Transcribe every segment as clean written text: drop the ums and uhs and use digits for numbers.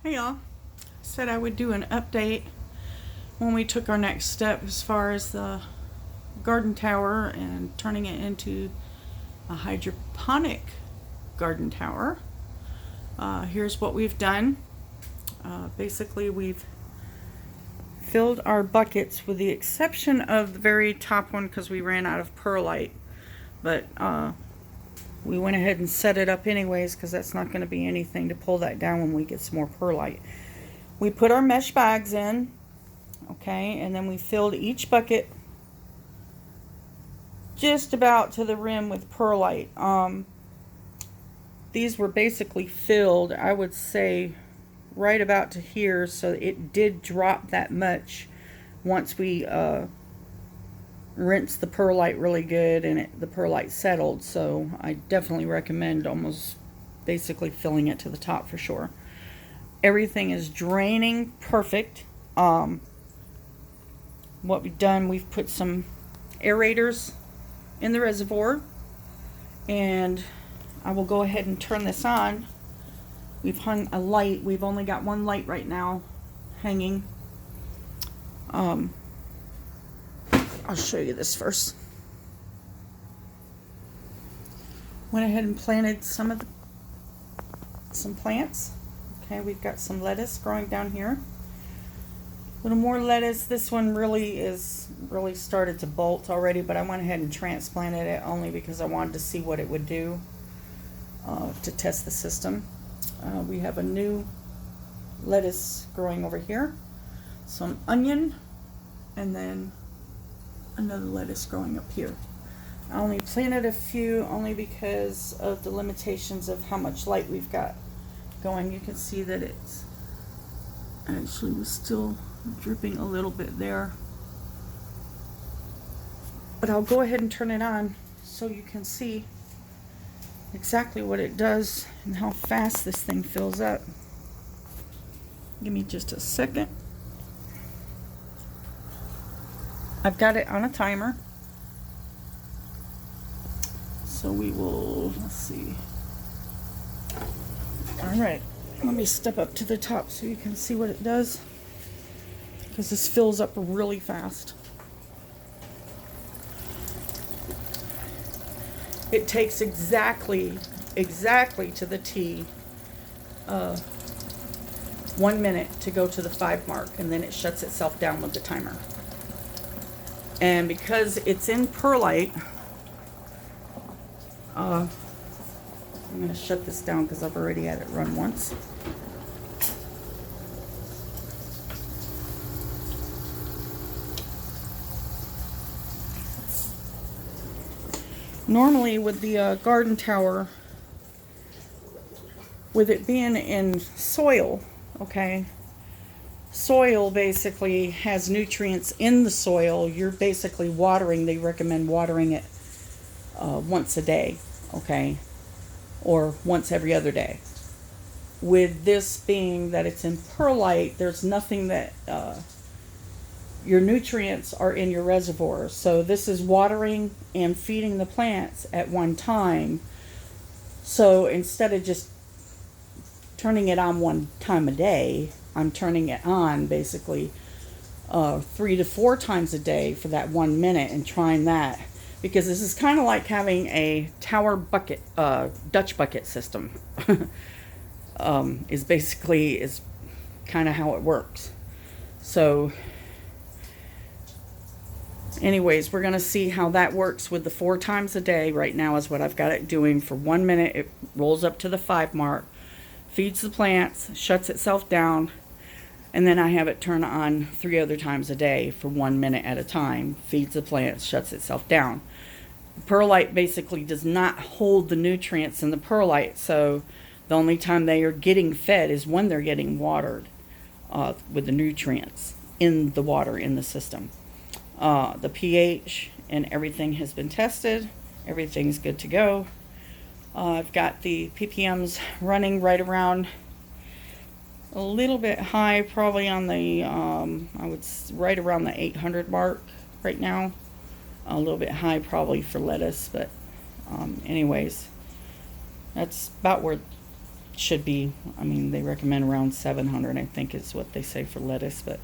Hey y'all, said I would do an update when we took our next step as far as the garden tower and turning it into a hydroponic garden tower. Here's what we've done. Basically we've filled our buckets with the exception of the very top one because we ran out of perlite, but we went ahead and set it up anyways because that's not going to be anything to pull that down when we get some more perlite. We put our mesh bags in, okay, and then we filled each bucket just about to the rim with perlite. These were basically filled, I would say, right about to here, so it did drop that much once we rinsed the perlite really good and the perlite settled. So I definitely recommend almost basically filling it to the top for sure. Everything is draining perfect. What we've done, we've put some aerators in the reservoir, and I will go ahead and turn this on. We've hung a light. We've only got one light right now hanging. I'll show you this first. Went ahead and planted some plants. Okay, we've got some lettuce growing down here. A little more lettuce. This one really started to bolt already, but I went ahead and transplanted it only because I wanted to see what it would do to test the system. We have a new lettuce growing over here, some onion, and then another lettuce growing up here. I only planted a few only because of the limitations of how much light we've got going. You can see that it's actually was still dripping a little bit there, but I'll go ahead and turn it on so you can see exactly what it does and how fast this thing fills up. Give me just a second. I've got it on a timer, so we will, let's see. All right, let me step up to the top so you can see what it does, because this fills up really fast. It takes exactly to the T 1 minute to go to the 5 mark, and then it shuts itself down with the timer. And because it's in perlite, I'm going to shut this down because I've already had it run once. Normally with the garden tower, with it being in soil, okay, soil basically has nutrients in the soil. You're basically watering, they recommend watering it once a day, okay, or once every other day. With this being that it's in perlite, there's nothing that your nutrients are in your reservoir, so this is watering and feeding the plants at one time. So instead of just turning it on one time a day, I'm turning it on basically 3 to 4 times a day for that 1 minute and trying that, because this is kind of like having a tower bucket, Dutch bucket system. is kind of how it works. So anyways, we're going to see how that works with the 4 times a day. Right now is what I've got it doing for 1 minute. It rolls up to the 5 mark, feeds the plants, shuts itself down, and then I have it turn on 3 other times a day for 1 minute at a time, feeds the plants, shuts itself down. Perlite basically does not hold the nutrients in the perlite, so the only time they are getting fed is when they're getting watered with the nutrients in the water in the system. The pH and everything has been tested. Everything's good to go. I've got the ppms running right around a little bit high, probably on the right around the 800 mark right now. A little bit high probably for lettuce, but anyways, that's about where should be, I mean, they recommend around 700, I think is what they say for lettuce. But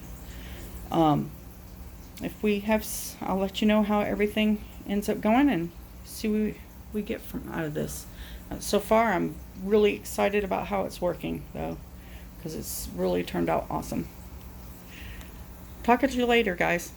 if we have, I'll let you know how everything ends up going and see what we get from out of this. So far, I'm really excited about how it's working, though, because it's really turned out awesome. Talk to you later, guys.